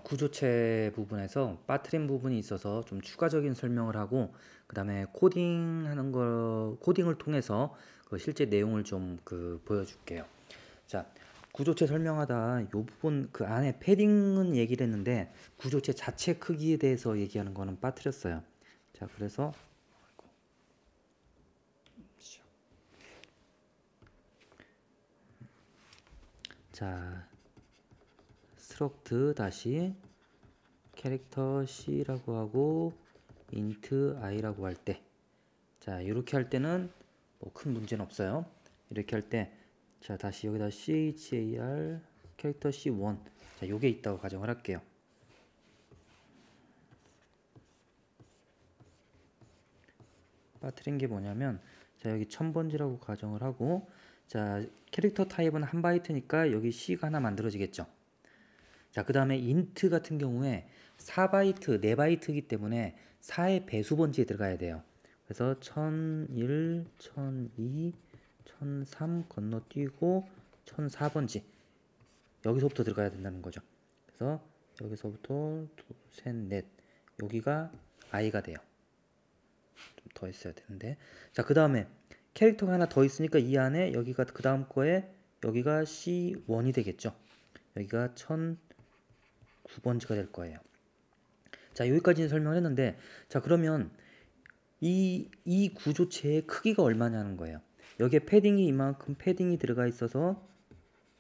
구조체 부분에서 빠트린 부분이 있어서 좀 추가적인 설명을 하고 그 다음에 코딩을 통해서 그 실제 내용을 좀 보여줄게요. 자, 구조체 설명하다 요 부분 그 안에 패딩은 얘기를 했는데 구조체 자체 크기에 대해서 얘기하는 거는 빠뜨렸어요. 자, 그래서 자, 스트럭트 다시 캐릭터 C라고 하고 int i라고 할 때, 자 이렇게 할 때는 뭐 큰 문제는 없어요. 이렇게 할 때, 자 다시 여기다 char 캐릭터 C1, 자 요게 있다고 가정을 할게요. 빠뜨린 게 뭐냐면, 자 여기 1000번지라고 가정을 하고, 자 캐릭터 타입은 1바이트니까 여기 C가 하나 만들어지겠죠. 자 그 다음에 int 같은 경우에 4바이트 4바이트이기 때문에 4의 배수 번지에 들어가야 돼요. 그래서 1001, 1002, 1003 건너뛰고 1004번지 여기서부터 들어가야 된다는 거죠. 그래서 여기서부터 둘, 셋, 넷, 여기가 i가 돼요. 좀 더 있어야 되는데, 자 그 다음에 캐릭터가 하나 더 있으니까 이 안에 여기가 그 다음 거에 여기가 C1이 되겠죠. 여기가 1009번지가 될 거예요. 자 여기까지는 설명을 했는데, 자 그러면 이 구조체의 크기가 얼마냐는 거예요. 여기에 패딩이 이만큼 패딩이 들어가 있어서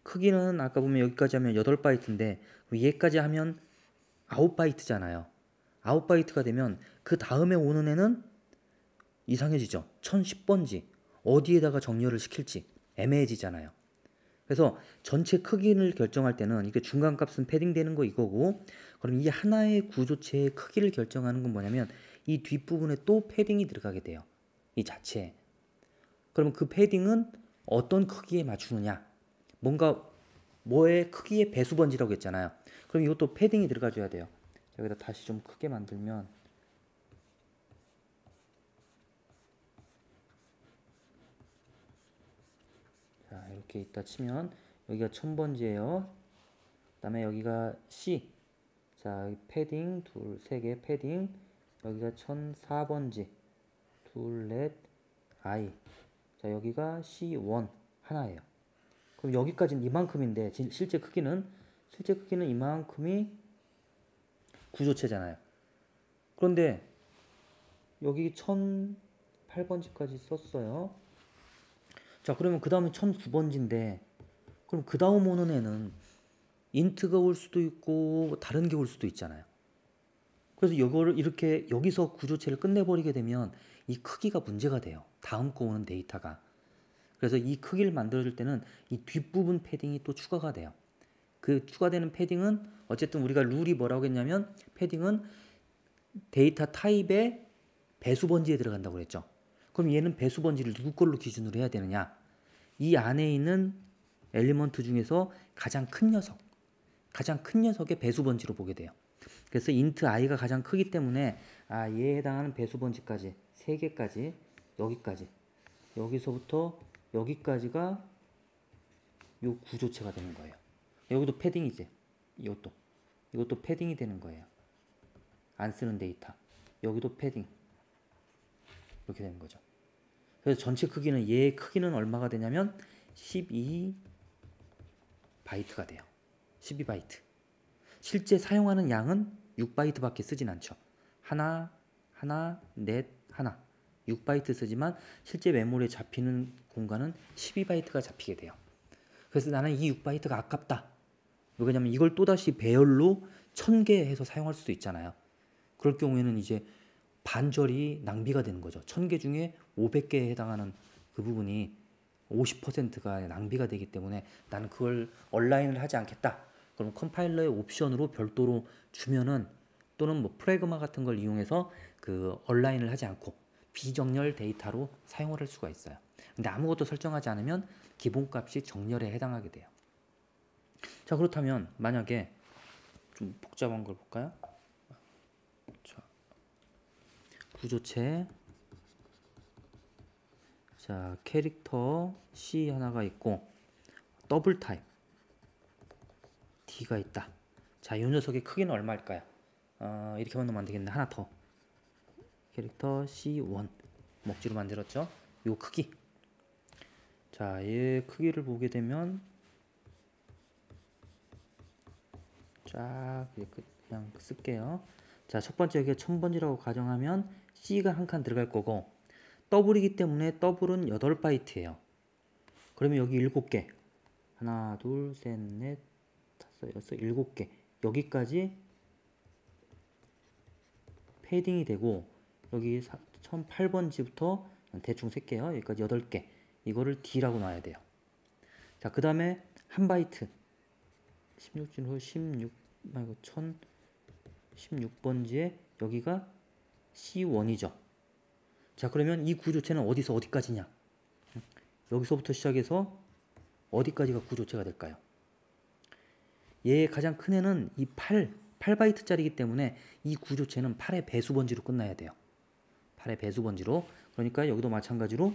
크기는 아까 보면 여기까지 하면 8바이트인데 얘까지 하면 9바이트잖아요. 9바이트가 되면 그 다음에 오는 애는 이상해지죠. 1010번지 어디에다가 정렬을 시킬지 애매해지잖아요. 그래서 전체 크기를 결정할 때는 이게 중간값은 패딩되는 거 이거고, 그럼 이 하나의 구조체의 크기를 결정하는 건 뭐냐면 이 뒷부분에 또 패딩이 들어가게 돼요. 이 자체에. 그러면 그 패딩은 어떤 크기에 맞추느냐, 뭔가 뭐의 크기의 배수번지라고 했잖아요. 그럼 이것도 패딩이 들어가줘야 돼요. 여기다 다시 좀 크게 만들면, 자 이렇게 있다 치면 여기가 1000번지예요. 그 다음에 여기가 C, 자 패딩 둘, 세 개 패딩, 여기가 1004번지 둘, 넷, I, 자 여기가 C1 하나예요. 그럼 여기까지는 이만큼인데 실제 크기는 이만큼이 구조체잖아요. 그런데 여기 1008번지까지 썼어요. 자 그러면 그 다음에 1009번지인데, 그럼 그 다음 오는 애는 인트가 올 수도 있고 다른 게 올 수도 있잖아요. 그래서 이거를 이렇게 여기서 구조체를 끝내버리게 되면 이 크기가 문제가 돼요. 다음 거 오는 데이터가. 그래서 이 크기를 만들어줄 때는 이 뒷부분 패딩이 또 추가가 돼요. 그 추가되는 패딩은 어쨌든 우리가 룰이 뭐라고 했냐면, 패딩은 데이터 타입의 배수 번지에 들어간다고 그랬죠. 그럼 얘는 배수 번지를 누구 걸로 기준으로 해야 되느냐? 이 안에 있는 엘리먼트 중에서 가장 큰 녀석의 배수 번지로 보게 돼요. 그래서 int i가 가장 크기 때문에 얘에 해당하는 배수 번지까지 3개까지, 여기까지, 여기서부터 여기까지가 요 구조체가 되는 거예요. 여기도 패딩이지. 이것도 패딩이 되는 거예요. 안 쓰는 데이터. 여기도 패딩. 이렇게 되는 거죠. 그래서 전체 크기는, 얘의 크기는 얼마가 되냐면 12바이트가 돼요. 12바이트. 실제 사용하는 양은 6바이트밖에 쓰진 않죠. 하나, 넷, 하나. 6바이트 쓰지만 실제 메모리에 잡히는 공간은 12바이트가 잡히게 돼요. 그래서 나는 이 6바이트가 아깝다. 왜냐면 이걸 또다시 배열로 1000개 해서 사용할 수도 있잖아요. 그럴 경우에는 이제 반절이 낭비가 되는 거죠. 1000개 중에 500개에 해당하는 그 부분이 50%가 낭비가 되기 때문에 나는 그걸 온라인을 하지 않겠다. 그럼 컴파일러의 옵션으로 별도로 주면은, 또는 뭐 프래그마 같은 걸 이용해서 그 온라인을 하지 않고 비정렬 데이터로 사용을 할 수가 있어요. 근데 아무것도 설정하지 않으면 기본값이 정렬에 해당하게 돼요. 자 그렇다면 만약에 좀 복잡한 걸 볼까요? 자, 구조체, 자 캐릭터 C 하나가 있고 더블 타입 D가 있다. 자, 이 녀석의 크기는 얼마일까요? 이렇게만 넣으면 안 되겠네. 하나 더. 캐릭터 C1 목지로 만들었죠. 요 크기. 자, 얘 크기를 보게 되면 쫙 그냥 쓸게요. 자, 첫 번째 여기가 1000번지라고 가정하면 C가 한 칸 들어갈 거고 더블이기 때문에 더블은 8바이트예요. 그러면 여기 7개. 하나, 둘, 셋, 넷, 다섯, 여섯, 7개. 여기까지 패딩이 되고 여기 1008번지부터 대충 셀게요. 여기까지 8개. 이거를 D라고 놔야 돼요. 자, 그 다음에 1바이트 16진 16 말고 1016번지에 여기가 C1이죠. 자, 그러면 이 구조체는 어디서 어디까지냐? 여기서부터 시작해서 어디까지가 구조체가 될까요? 얘의 가장 큰 애는 이 8바이트짜리이기 때문에 이 구조체는 8의 배수번지로 끝나야 돼요. 8의 배수번지로. 그러니까 여기도 마찬가지로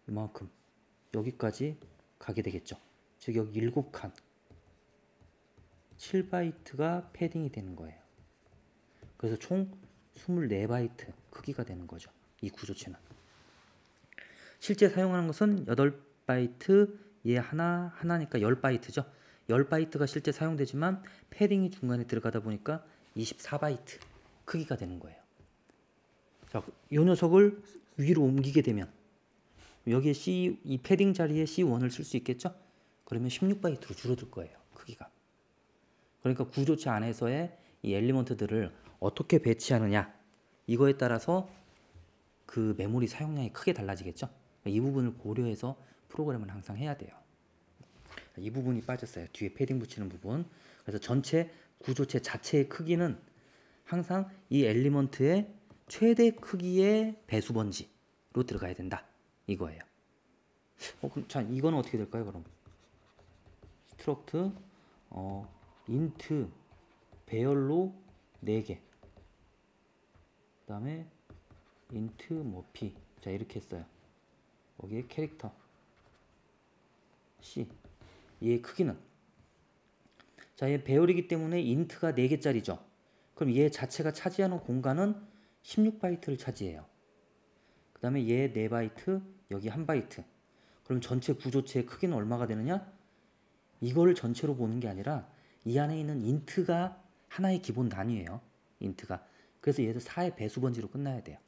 이만큼 여기까지 가게 되겠죠. 즉 여기 7칸 7바이트가 패딩이 되는 거예요. 그래서 총 24바이트 크기가 되는 거죠. 이 구조체는. 실제 사용하는 것은 8바이트 얘 하나니까 10바이트죠. 10바이트가 실제 사용되지만 패딩이 중간에 들어가다 보니까 24바이트 크기가 되는 거예요. 자, 이 녀석을 위로 옮기게 되면 여기에 이 패딩 자리에 C1을 쓸 수 있겠죠? 그러면 16바이트로 줄어들 거예요. 크기가. 그러니까 구조체 안에서의 이 엘리먼트들을 어떻게 배치하느냐 이거에 따라서 그 메모리 사용량이 크게 달라지겠죠? 이 부분을 고려해서 프로그램을 항상 해야 돼요. 이 부분이 빠졌어요. 뒤에 패딩 붙이는 부분. 그래서 전체 구조체 자체의 크기는 항상 이 엘리먼트의 최대 크기의 배수번지로 들어가야 된다. 이거예요. 그럼 자, 이거는 어떻게 될까요? 그럼 스트럭트 인트 배열로 4개. 그 다음에 인트 뭐 p. 자, 이렇게 했어요. 여기에 캐릭터 c. 얘의 크기는 자, 얘 배열이기 때문에 인트가 4개짜리죠. 그럼 얘 자체가 차지하는 공간은 16바이트를 차지해요. 그 다음에 얘 4바이트, 여기 1바이트. 그럼 전체 구조체의 크기는 얼마가 되느냐? 이거를 전체로 보는 게 아니라 이 안에 있는 인트가 하나의 기본 단위예요. 인트가. 그래서 얘도 4의 배수번지로 끝나야 돼요.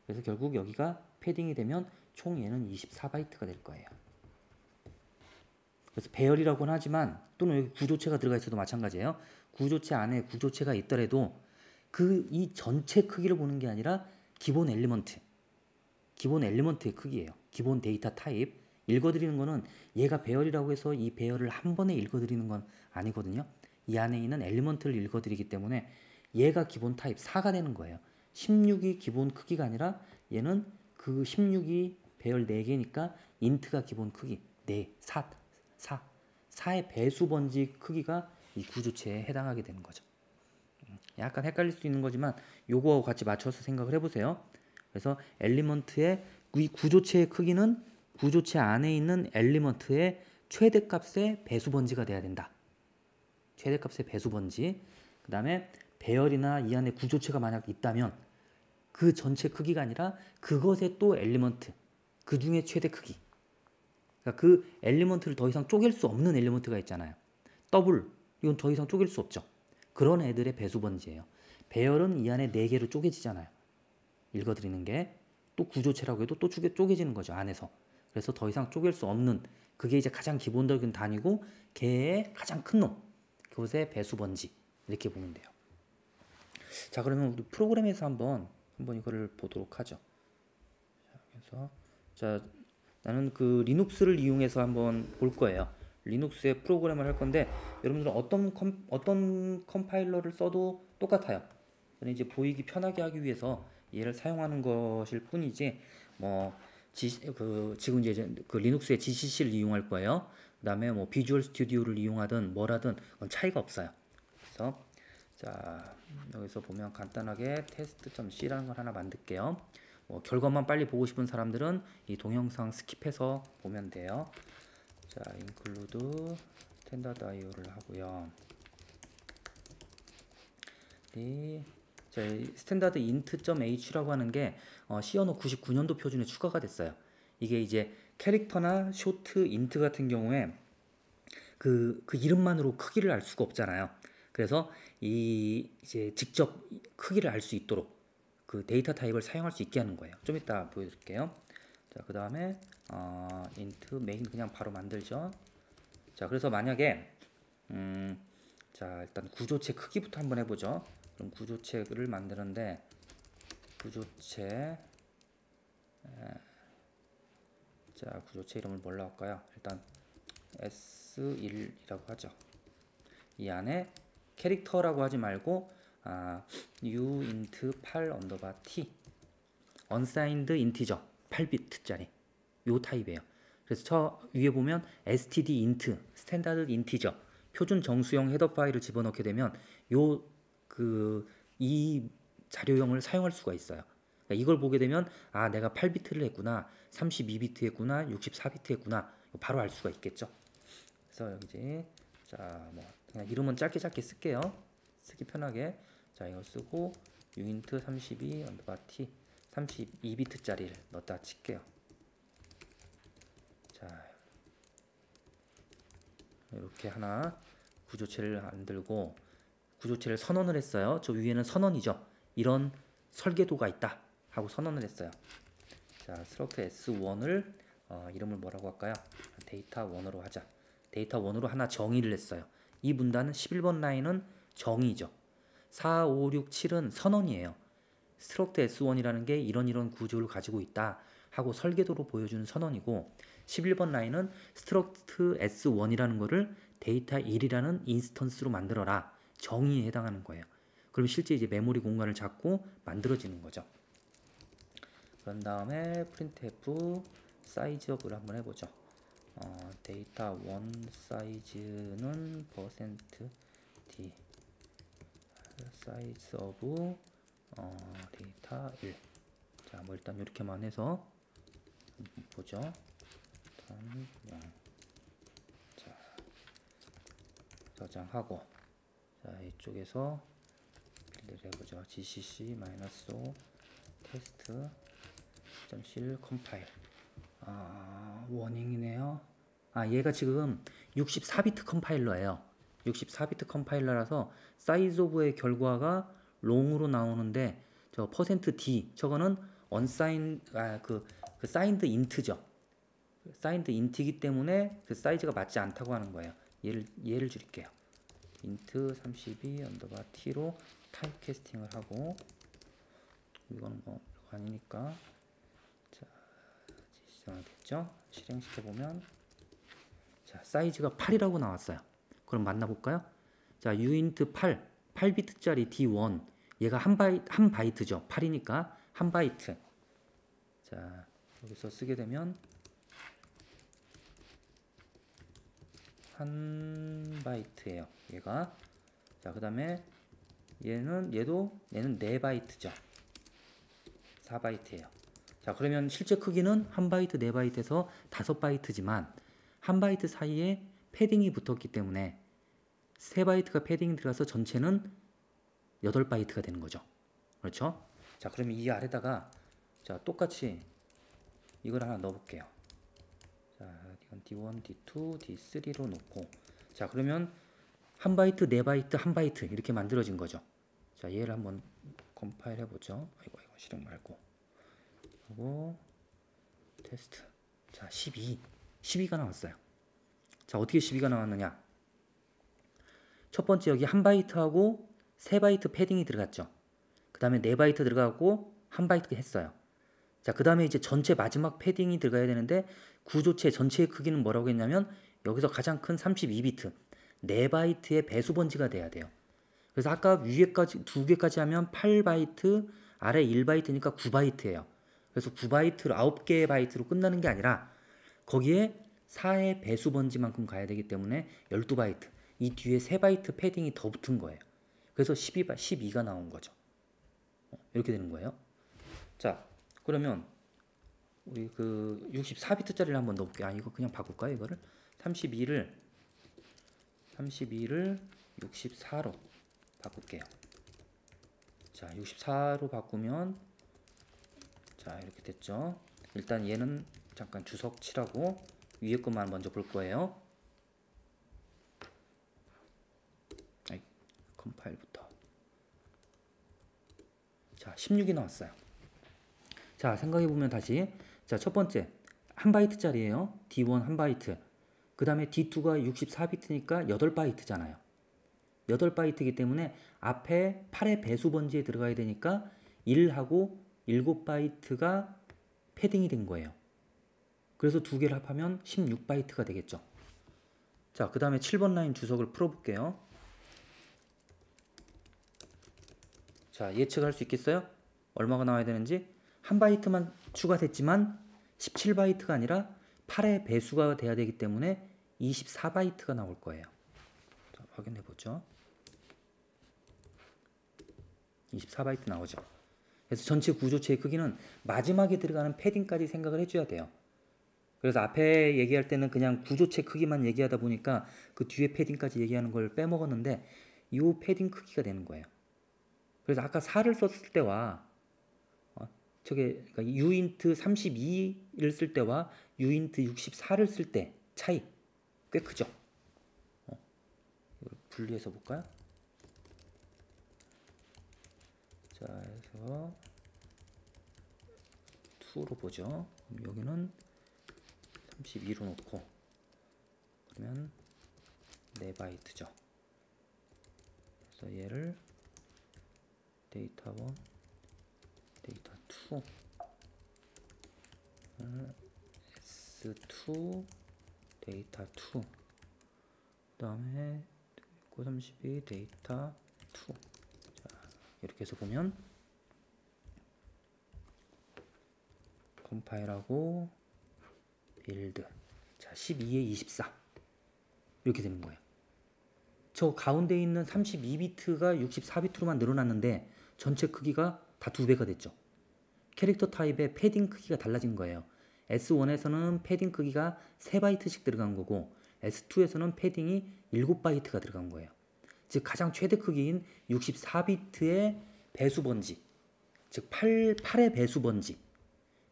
그래서 결국 여기가 패딩이 되면 총 얘는 24바이트가 될 거예요. 그래서 배열이라고는 하지만 또는 여기 구조체가 들어가 있어도 마찬가지예요. 구조체 안에 구조체가 있더라도 이 전체 크기를 보는 게 아니라 기본 엘리먼트의 크기예요. 기본 데이터 타입. 읽어드리는 거는 얘가 배열이라고 해서 이 배열을 한 번에 읽어드리는 건 아니거든요. 이 안에 있는 엘리먼트를 읽어드리기 때문에 얘가 기본 타입 4가 되는 거예요. 16이 기본 크기가 아니라 얘는 그 16이 배열 4개니까 인트가 기본 크기 4의 배수번지 크기가 이 구조체에 해당하게 되는 거죠. 약간 헷갈릴 수 있는 거지만 요거하고 같이 맞춰서 생각을 해보세요. 그래서 엘리먼트의 이 구조체의 크기는 구조체 안에 있는 엘리먼트의 최대값의 배수번지가 돼야 된다. 최대값의 배수번지. 그 다음에 배열이나 이 안에 구조체가 만약 있다면 그 전체 크기가 아니라 그것의 또 엘리먼트, 그 중에 최대 크기. 그러니까 그 엘리먼트를 더 이상 쪼갤 수 없는 엘리먼트가 있잖아요. 더블, 이건 더 이상 쪼갤 수 없죠. 그런 애들의 배수번지예요. 배열은 이 안에 4개로 쪼개지잖아요. 읽어드리는 게 또 구조체라고 해도 또 쪼개지는 거죠. 안에서. 그래서 더 이상 쪼갤 수 없는 그게 이제 가장 기본적인 단위고 걔의 가장 큰 놈. 그것의 배수번지. 이렇게 보면 돼요. 자, 그러면 우리 프로그램에서 한번 이거를 보도록 하죠. 자, 나는 그 리눅스를 이용해서 한번 볼 거예요. 리눅스에 프로그램을 할 건데 여러분들은 어떤 컴파일러를 써도 똑같아요. 저는 이제 보이기 편하게 하기 위해서 얘를 사용하는 것일 뿐이지 지금 이제 그 리눅스의 GCC를 이용할 거예요. 그다음에 뭐 비주얼 스튜디오를 이용하든 뭐라든 그건 차이가 없어요. 그래서 자, 여기서 보면 간단하게 test.c라는 걸 하나 만들게요. 결과만 빨리 보고 싶은 사람들은 이 동영상 스킵해서 보면 돼요. 자, include standard IO를 하고요. 자, 스탠다드 int.h라고 하는 게 C 언어 99년도 표준에 추가가 됐어요. 이게 이제 캐릭터나 쇼트, 인트 같은 경우에 그 이름만으로 크기를 알 수가 없잖아요. 그래서 이제 직접 크기를 알 수 있도록 그 데이터 타입을 사용할 수 있게 하는 거예요. 좀 이따 보여드릴게요. 자, 그 다음에 int main 그냥 바로 만들죠. 자, 그래서 만약에 자, 일단 구조체 크기부터 한번 해보죠. 그럼 구조체를 만드는데 구조체 자, 구조체 이름을 뭘로 할까요? 일단 S1이라고 하죠. 이 안에 캐릭터라고 하지 말고 uint 8 언더바 t unsigned integer 8비트짜리 요 타입이에요. 그래서 저 위에 보면 std int 스탠다드 인티저 표준 정수형 헤더 파일을 집어넣게 되면 이 자료형을 사용할 수가 있어요. 그러니까 이걸 보게 되면 내가 8비트를 했구나, 32비트 했구나, 64비트 했구나, 바로 알 수가 있겠죠. 그래서 여기지 자, 뭐 그냥 이름은 짧게 쓸게요. 쓰기 편하게. 자, 이거 쓰고 uint 32 언더바 t 32비트짜리를 넣었다 칠게요. 자, 이렇게 하나 구조체를 만들고 구조체를 선언을 했어요. 저 위에는 선언이죠. 이런 설계도가 있다 하고 선언을 했어요. 자, struct s1을 이름을 뭐라고 할까요? 데이터 1으로 하자. 데이터 1으로 하나 정의를 했어요. 이 문단은 11번 라인은 정의죠. 4, 5, 6, 7은 선언이에요. struct s1이라는 게 이런 구조를 가지고 있다 하고 설계도로 보여주는 선언이고, 11번 라인은 struct s1이라는 거를 데이터 1이라는 인스턴스로 만들어라 정의에 해당하는 거예요. 그럼 실제 이제 메모리 공간을 잡고 만들어지는 거죠. 그런 다음에 printf size of를 한번 해보죠. 데이터 1 사이즈는 %d size of 데이터 1. 자, 뭐 일단 이렇게만 해서 보죠. 자, 저장하고, 자, 이쪽에서 빌드를 해보죠. gcc-o test.c 컴파일. 워닝이네요. 얘가 지금 64비트 컴파일러예요. 64비트 컴파일러라서 사이즈 오브의 결과가 롱으로 나오는데 저 %d 저거는 unsigned 그 signed int죠. signed int이기 때문에 그 사이즈가 맞지 않다고 하는 거예요. 예를 줄게요. int 32 언더바 t로 타입 캐스팅을 하고, 이건 뭐 아니니까 자, 지정됐죠? 실행시켜 보면 자, 사이즈가 8이라고 나왔어요. 그럼 만나볼까요? 자, uint 8비트짜리 d1 얘가 한 바이트죠. 8이니까 한 바이트. 자, 여기서 쓰게 되면 한 바이트예요. 얘가. 자, 그 다음에 얘는 4바이트죠. 4바이트예요. 자, 그러면 실제 크기는 한 바이트 4바이트에서 5바이트지만 한 바이트 사이에 패딩이 붙었기 때문에 3바이트가 패딩이 들어가서 전체는 8바이트가 되는 거죠. 그렇죠? 자, 그러면 이 아래다가 자, 똑같이 이걸 하나 넣어볼게요. 자, 이건 D1, D2, D3로 놓고, 자, 그러면 한 바이트, 4바이트, 한 바이트 이렇게 만들어진 거죠. 자, 얘를 한번 컴파일 해보죠. 이거 실행 말고. 하고 테스트. 자, 12가 나왔어요. 자, 어떻게 12가 나왔느냐? 첫 번째 여기 한 바이트하고 3바이트 패딩이 들어갔죠. 그 다음에 4바이트 들어가고 한 바이트 했어요. 자, 그 다음에 이제 전체 마지막 패딩이 들어가야 되는데 구조체 전체의 크기는 뭐라고 했냐면 여기서 가장 큰 32비트 4바이트의 배수 번지가 돼야 돼요. 그래서 아까 위에까지 2개까지 하면 8바이트, 아래 1바이트니까 9바이트예요. 그래서 9바이트로 9개의 바이트로 끝나는 게 아니라 거기에 4의 배수 번지만큼 가야 되기 때문에 12바이트. 이 뒤에 3바이트 패딩이 더 붙은 거예요. 그래서 12가 나온 거죠. 이렇게 되는 거예요. 자, 그러면 우리 그 64비트짜리를 한번 넣어볼게요. 이거 그냥 바꿀까요? 이거를 32를 64로 바꿀게요. 자, 64로 바꾸면 자, 이렇게 됐죠. 일단 얘는 잠깐 주석 칠하고 위에 것만 먼저 볼 거예요. 컴파일부터. 자, 16이 나왔어요. 자, 생각해보면 다시. 자, 첫 번째. 1바이트짜리예요. D1 1바이트. 그 다음에 D2가 64비트니까 8바이트잖아요. 8바이트이기 때문에 앞에 8의 배수 번지에 들어가야 되니까 1하고 7바이트가 패딩이 된 거예요. 그래서 두 개를 합하면 16바이트가 되겠죠. 자, 그 다음에 7번 라인 주석을 풀어볼게요. 자, 예측할 수 있겠어요? 얼마가 나와야 되는지? 1바이트만 추가됐지만 17바이트가 아니라 8의 배수가 돼야 되기 때문에 24바이트가 나올 거예요. 자, 확인해 보죠. 24바이트 나오죠. 그래서 전체 구조체의 크기는 마지막에 들어가는 패딩까지 생각을 해줘야 돼요. 그래서 앞에 얘기할 때는 그냥 구조체 크기만 얘기하다 보니까 그 뒤에 패딩까지 얘기하는 걸 빼먹었는데 이 패딩 크기가 되는 거예요. 그래서 아까 4를 썼을 때와 저게 그러니까 uint 32를 쓸 때와 uint 64를 쓸 때 차이 꽤 크죠. 이걸 분리해서 볼까요? 자, 해서 2로 보죠. 여기는 32로 놓고 그러면 4바이트죠. 그래서 얘를 데이터 1, 데이터 2, S2, 데이터 2, 그 다음에 932 데이터 2. 자, 이렇게 해서 보면 컴파일하고 빌드. 자, 12에 24 이렇게 되는 거예요. 저 가운데 있는 32비트가 64비트로만 늘어났는데 전체 크기가 다 2배가 됐죠. 캐릭터 타입의 패딩 크기가 달라진 거예요. S1에서는 패딩 크기가 3바이트씩 들어간 거고 S2에서는 패딩이 7바이트가 들어간 거예요. 즉 가장 최대 크기인 64비트의 배수 번지, 즉 8의 배수 번지,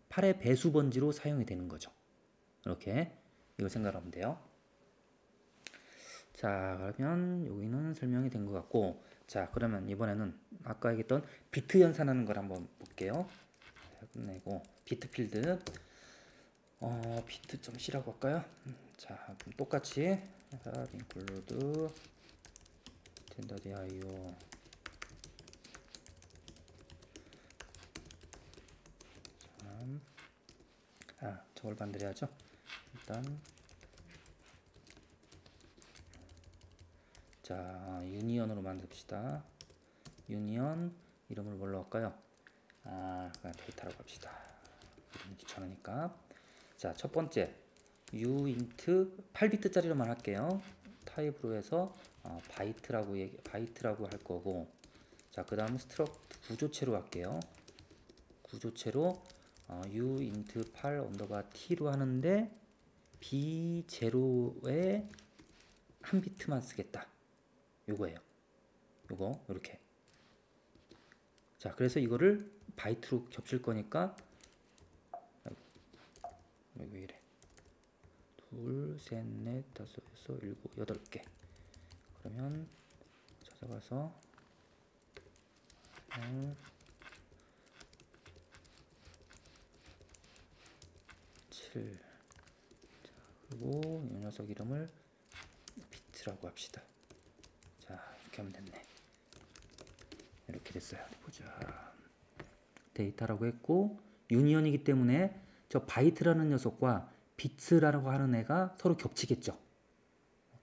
8의 배수 번지로 사용이 되는 거죠. 이렇게 이거 생각하면 돼요. 자, 그러면 여기는 설명이 된 것 같고, 자, 그러면 이번에는 아까 얘기했던 비트 연산하는 걸 한번 볼게요. 자, 끝내고 비트 필드 비트 좀 C라고 할까요? 자, 그럼 똑같이 include standard IO 저걸 만들어야죠. 일단 자, 유니언으로 만듭시다. 유니언 이름을 뭘로 할까요? 그냥 데이터라고 합시다. 귀찮으니까. 자, 첫 번째 uint 8비트짜리로만 할게요. 타입으로 해서 바이트라고 할 거고, 자, 그 다음 스트럭트 구조체로 할게요. 구조체로 uint 8 언더바 t로 하는데 b0에 한 비트만 쓰겠다. 요거예요. 요거 이렇게. 자, 그래서 이거를 바이트로 겹칠 거니까 왜 이래? 2, 셋, 넷, 다섯, 여섯, 일곱, 8개. 그러면 찾아가서 7. 자, 그리고 이 녀석 이름을 비트라고 합시다. 자, 이렇게 하면 됐네. 이렇게 됐어요. 보자. 데이터라고 했고 유니언이기 때문에 저 바이트라는 녀석과 비트라고 하는 애가 서로 겹치겠죠.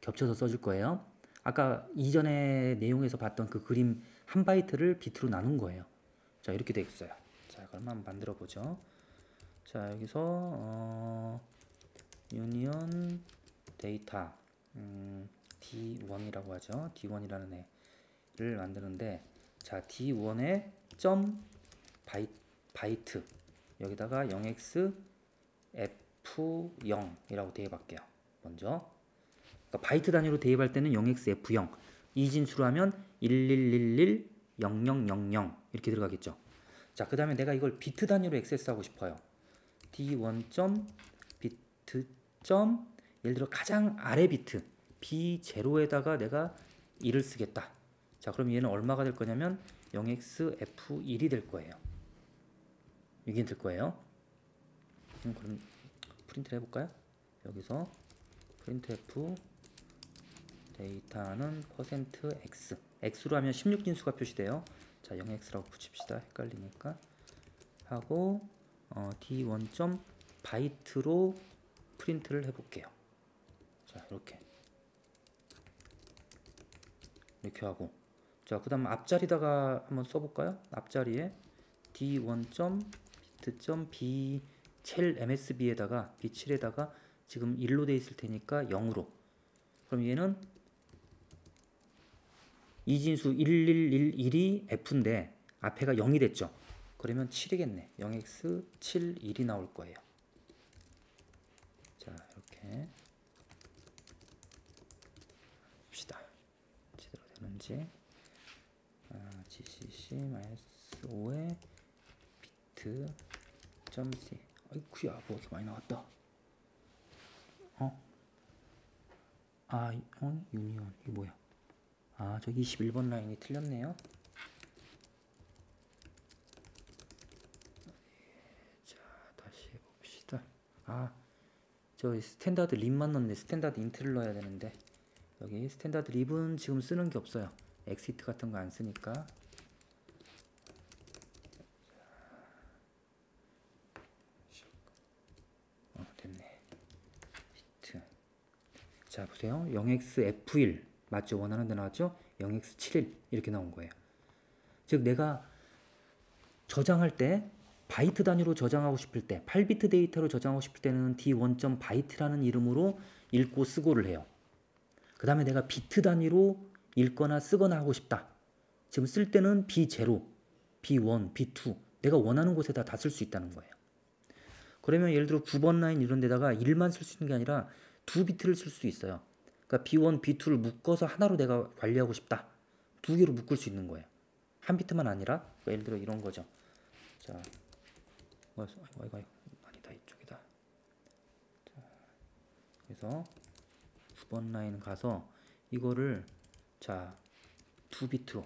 겹쳐서 써줄 거예요. 아까 이전에 내용에서 봤던 그 그림 1바이트를 비트로 나눈 거예요. 자, 이렇게 되어 있어요. 자, 그럼 한번 만들어 보죠. 자, 여기서 유니언 데이터 D1이라고 하죠. D1이라는 애를 만드는데, 자, D1에 점 바이트 여기다가 0x f0이라고 대입할게요. 먼저 그러니까 바이트 단위로 대입할 때는 0x f0 이 진수로 하면 1111 0000 이렇게 들어가겠죠. 자, 그 다음에 내가 이걸 비트 단위로 액세스하고 싶어요. D1. 비트. 예를 들어 가장 아래 비트 B0에다가 내가 1을 쓰겠다. 자, 그럼 얘는 얼마가 될 거냐면 0xF1이 될 거예요. 이게 될 거예요. 그럼 프린트를 해볼까요? 여기서 printf 데이터는 %x x로 하면 16진수가 표시돼요. 자, 0x라고 붙입시다. 헷갈리니까 하고 d1. 바이트로 프린트를 해볼게요. 자, 이렇게 하고, 자, 그 다음 앞자리다가 한번 써볼까요? 앞자리에 d1. 비트. b 첼 msb에다가 b7에다가 지금 1로 돼 있을 테니까 0으로. 그럼 얘는 이진수 1111이 f인데 앞에가 0이 됐죠. 그러면 7이겠네. 0x71이 나올 거예요. 자, 이렇게 봅시다. 제대로 되는지. gcc-5에 비트.c. 아이쿠야, 뭐 이렇게 많이 나왔다. 유니온. 이게 뭐야? 저기 21번 라인이 틀렸네요. 자, 다시 해봅시다. 저 스탠다드 립만 넣네. 스탠다드 인트를 넣어야 되는데 여기 스탠다드 립은 지금 쓰는 게 없어요. 엑시트 같은 거 안 쓰니까. 됐네. 비트. 자, 보세요. 0xF1 맞죠? 원하는 데 나왔죠? 0x71 이렇게 나온 거예요. 즉 내가 저장할 때 바이트 단위로 저장하고 싶을 때 8비트 데이터로 저장하고 싶을 때는 d1.byte라는 이름으로 읽고 쓰고를 해요. 그 다음에 내가 비트 단위로 읽거나 쓰거나 하고 싶다. 지금 쓸 때는 B0, B1, B2 내가 원하는 곳에다 다 쓸 수 있다는 거예요. 그러면 예를 들어 9번 라인 이런 데다가 1만 쓸 수 있는 게 아니라 2비트를 쓸 수 있어요. 그러니까 B1, B2를 묶어서 하나로 내가 관리하고 싶다. 2개로 묶을 수 있는 거예요. 한 비트만 아니라. 그러니까 예를 들어 이런 거죠. 자, 아니다, 이쪽이다. 자, 그래서 9번 라인 가서 이거를 자 2비트로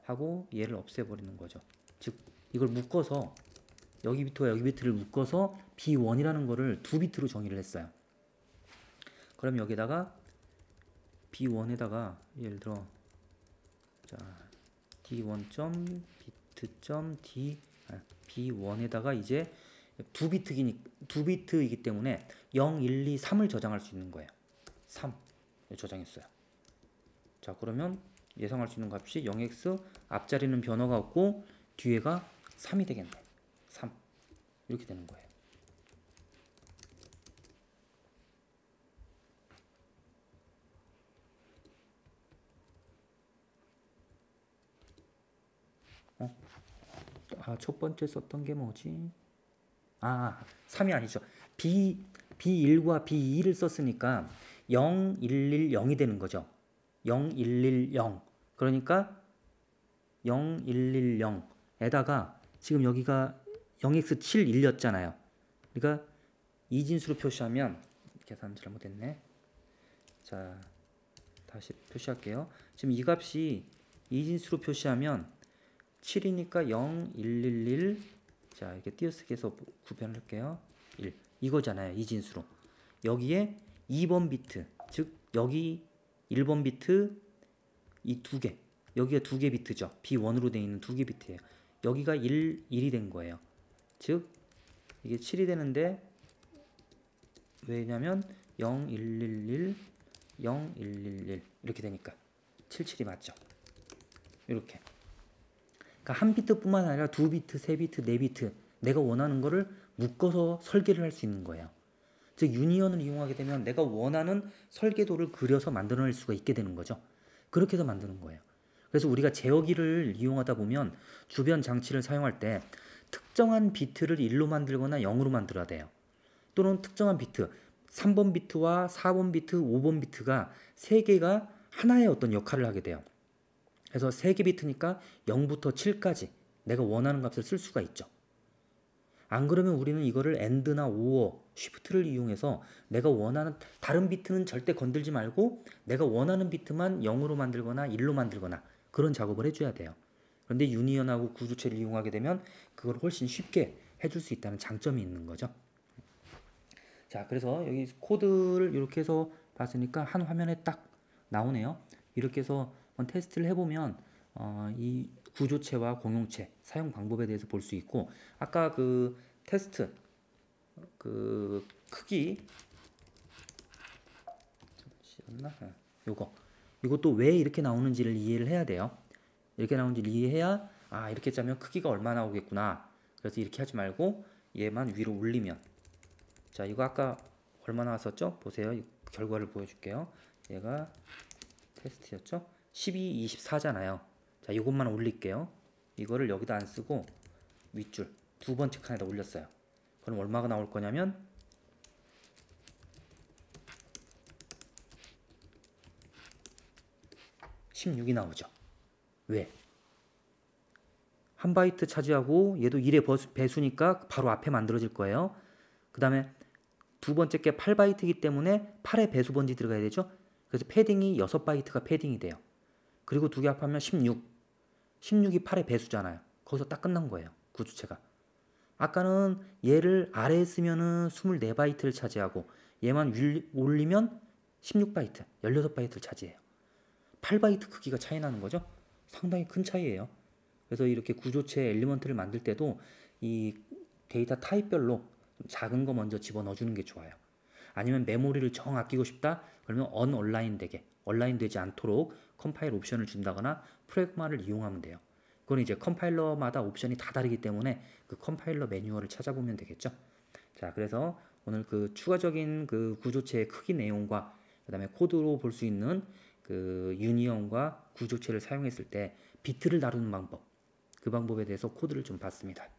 하고 얘를 없애버리는 거죠. 즉 이걸 묶어서 여기 비트와 여기 비트를 묶어서 B1이라는 거를 2비트로 정의를 했어요. 그럼 여기다가 B1에다가 예를 들어 자 D1.비트.d B1에다가 이제 2비트이기 때문에 0, 1, 2, 3을 저장할 수 있는 거예요. 3 저장했어요. 자, 그러면 예상할 수 있는 값이 0x 앞자리는 변화가 없고 뒤에가 3이 되겠네. 3 이렇게 되는 거예요. 첫 번째 썼던 게 뭐지? 3이 아니죠. B1과 B2를 썼으니까 0, 1, 1, 0이 되는 거죠. 0, 1, 1, 0. 그러니까 0, 1, 1, 0에다가 지금 여기가 0x7 1였잖아요. 그러니까 이진수로 표시하면 계산 잘못했네. 자, 다시 표시할게요. 지금 이 값이 이진수로 표시하면 7이니까 0, 1, 1, 1. 자, 이렇게 띄어쓰기 해서 구별을 할게요. 1. 이거잖아요. 이진수로. 여기에 2번 비트, 즉 여기 1번 비트 이 두 개. 여기가 2개 비트죠. B1으로 되어 있는 2개 비트예요. 여기가 1이 된 거예요. 즉 이게 7이 되는데 왜냐면 0, 1, 1, 1, 0, 1, 1, 1 이렇게 되니까 77이 맞죠. 이렇게. 그러니까 한 비트뿐만 아니라 2비트, 3비트, 4비트 내가 원하는 거를 묶어서 설계를 할 수 있는 거예요. 즉 유니언을 이용하게 되면 내가 원하는 설계도를 그려서 만들어낼 수가 있게 되는 거죠. 그렇게 해서 만드는 거예요. 그래서 우리가 제어기를 이용하다 보면 주변 장치를 사용할 때 특정한 비트를 1로 만들거나 0으로 만들어야 돼요. 또는 특정한 비트, 3번 비트와 4번 비트, 5번 비트가 세 개가 하나의 어떤 역할을 하게 돼요. 그래서 3개 비트니까 0부터 7까지 내가 원하는 값을 쓸 수가 있죠. 안 그러면 우리는 이거를 AND나 OR, SHIFT를 이용해서 내가 원하는 다른 비트는 절대 건들지 말고 내가 원하는 비트만 0으로 만들거나 1로 만들거나 그런 작업을 해줘야 돼요. 그런데 유니언하고 구조체를 이용하게 되면 그걸 훨씬 쉽게 해줄 수 있다는 장점이 있는 거죠. 자, 그래서 여기 코드를 이렇게 해서 봤으니까 한 화면에 딱 나오네요. 이렇게 해서 한번 테스트를 해보면 이 구조체와 공용체 사용 방법에 대해서 볼 수 있고, 아까 그 테스트 그 크기 이것도 왜 이렇게 나오는지를 이해를 해야 돼요. 이렇게 나오는지를 이해해야 이렇게 짜면 크기가 얼마 나오겠구나. 그래서 이렇게 하지 말고 얘만 위로 올리면, 자 이거 아까 얼마 나왔었죠? 보세요. 결과를 보여줄게요. 얘가 테스트였죠? 12, 24잖아요. 자 이것만 올릴게요. 이거를 여기다 안 쓰고 윗줄 두 번째 칸에다 올렸어요. 그럼 얼마가 나올 거냐면 16이 나오죠. 왜? 한 바이트 차지하고 얘도 1의 배수니까 바로 앞에 만들어질 거예요. 그 다음에 두 번째 게 8바이트이기 때문에 8의 배수 번지 들어가야 되죠. 그래서 패딩이 6바이트가 패딩이 돼요. 그리고 두 개 합하면 16. 16이 8의 배수잖아요. 거기서 딱 끝난 거예요. 구조체가. 아까는 얘를 아래에 쓰면은 24바이트를 차지하고 얘만 올리면 16바이트, 16바이트를 차지해요. 8바이트 크기가 차이 나는 거죠. 상당히 큰 차이예요. 그래서 이렇게 구조체 엘리먼트를 만들 때도 이 데이터 타입별로 작은 거 먼저 집어넣어 주는 게 좋아요. 아니면 메모리를 정 아끼고 싶다? 그러면 언얼라인 되게, 얼라인 되지 않도록 컴파일 옵션을 준다거나 프레그마를 이용하면 돼요. 그건 이제 컴파일러마다 옵션이 다 다르기 때문에 그 컴파일러 매뉴얼을 찾아보면 되겠죠. 자, 그래서 오늘 그 추가적인 그 구조체의 크기 내용과 그 다음에 코드로 볼 수 있는 그 유니언과 구조체를 사용했을 때 비트를 다루는 방법, 그 방법에 대해서 코드를 좀 봤습니다.